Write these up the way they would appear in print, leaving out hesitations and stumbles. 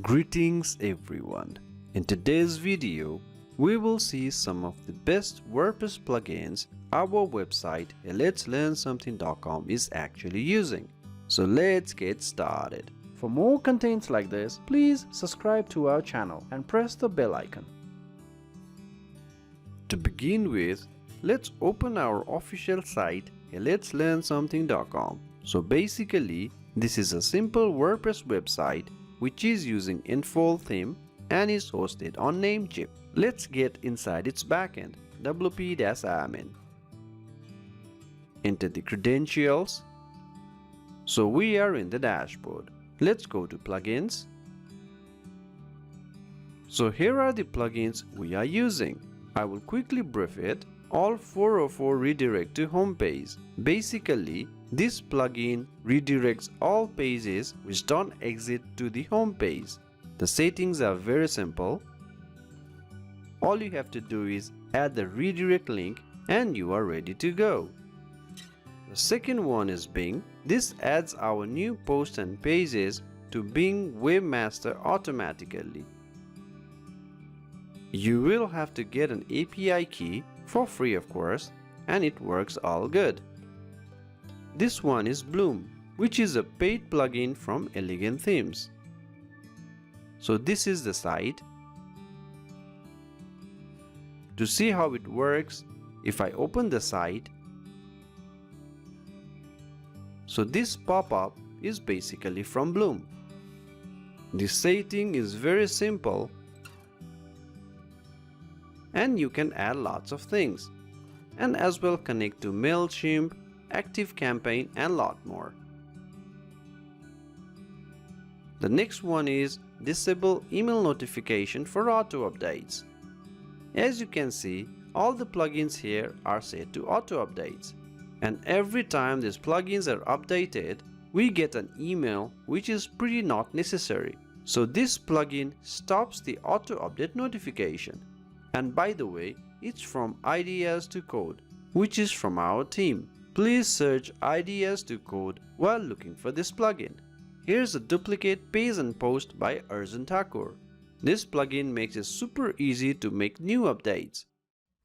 Greetings everyone. In today's video, we will see some of the best WordPress plugins our website letslearnsomething.com is actually using. So let's get started. For more contents like this, please subscribe to our channel and press the bell icon. To begin with, let's open our official site letslearnsomething.com. So basically, this is a simple WordPress website which is using Enfold theme and is hosted on Namecheap. Let's get inside its backend, wp-admin. Enter the credentials. So we are in the dashboard. Let's go to plugins. So here are the plugins we are using. I will quickly brief it. All 404 redirect to home page. Basically, this plugin redirects all pages which don't exit to the home page. The settings are very simple. All you have to do is add the redirect link and you are ready to go. The second one is Bing. This adds our new posts and pages to Bing Webmaster automatically. You will have to get an API key for free of course, and it works all good. This one is Bloom, which is a paid plugin from Elegant Themes. So this is the site. To see how it works, if I open the site, so this pop-up is basically from Bloom. The setting is very simple and you can add lots of things and as well connect to MailChimp, ActiveCampaign and lot more. The next one is disable email notification for auto updates. As you can see, all the plugins here are set to auto updates, and every time these plugins are updated, we get an email which is pretty not necessary. So this plugin stops the auto update notification. And by the way, it's from Ideas to Code, which is from our team. Please search Ideas to Code while looking for this plugin. Here's a duplicate page and post by Urzinthakore. This plugin makes it super easy to make new updates.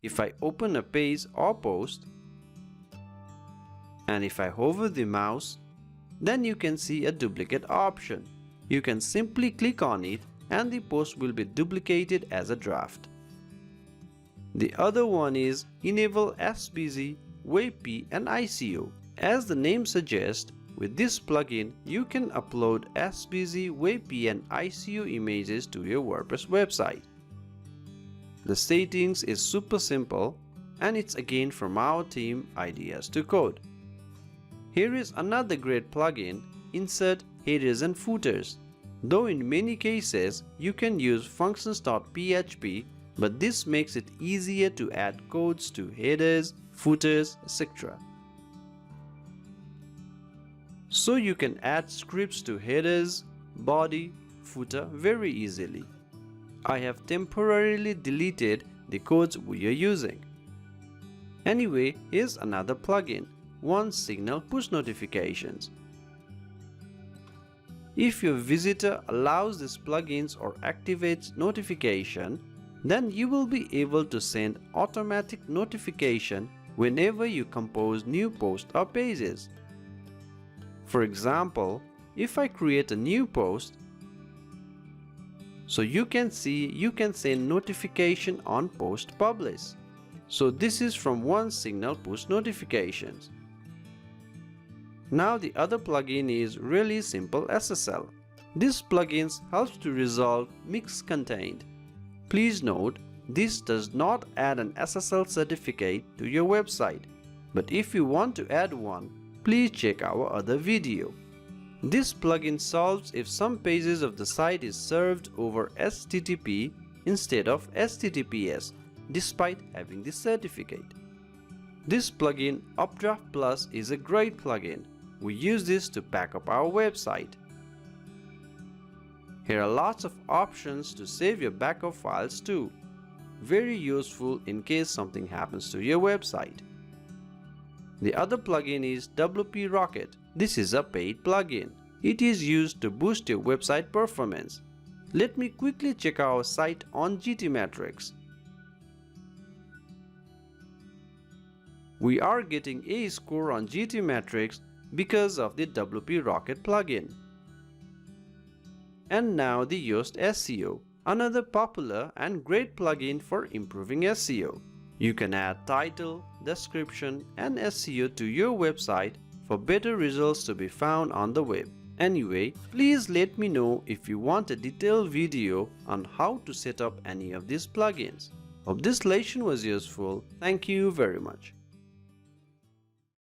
If I open a page or post, and if I hover the mouse, then you can see a duplicate option. You can simply click on it and the post will be duplicated as a draft. The other one is enable SBZ, WebP and ICO. As the name suggests, with this plugin you can upload SBZ, WebP and ICO images to your WordPress website. The settings is super simple and it's again from our team Ideas to Code. Here is another great plugin, Insert Headers and Footers. Though in many cases you can use functions.php, but this makes it easier to add codes to headers, footers, etc. So you can add scripts to headers, body, footer very easily. I have temporarily deleted the codes we are using. Anyway, here's another plugin, One Signal Push Notifications. If your visitor allows these plugins or activates notification, then you will be able to send automatic notification whenever you compose new posts or pages. For example, if I create a new post, so you can see you can send notification on post publish. So this is from One Signal Push Notifications. Now the other plugin is Really Simple SSL. This plugin helps to resolve mixed content. Please note, this does not add an SSL certificate to your website, but if you want to add one, please check our other video. This plugin solves if some pages of the site is served over HTTP instead of HTTPS, despite having the certificate. This plugin Updraft Plus is a great plugin. We use this to back up our website. Here are lots of options to save your backup files too. Very useful in case something happens to your website. The other plugin is WP Rocket. This is a paid plugin. It is used to boost your website performance. Let me quickly check our site on GTmetrix. We are getting a score on GTmetrix because of the WP Rocket plugin. And now the Yoast Seo, another popular and great plugin for improving SEO. You can add title, description, and SEO to your website for better results to be found on the web. Anyway, please let me know if you want a detailed video on how to set up any of these plugins. Hope this lesson was useful. Thank you very much.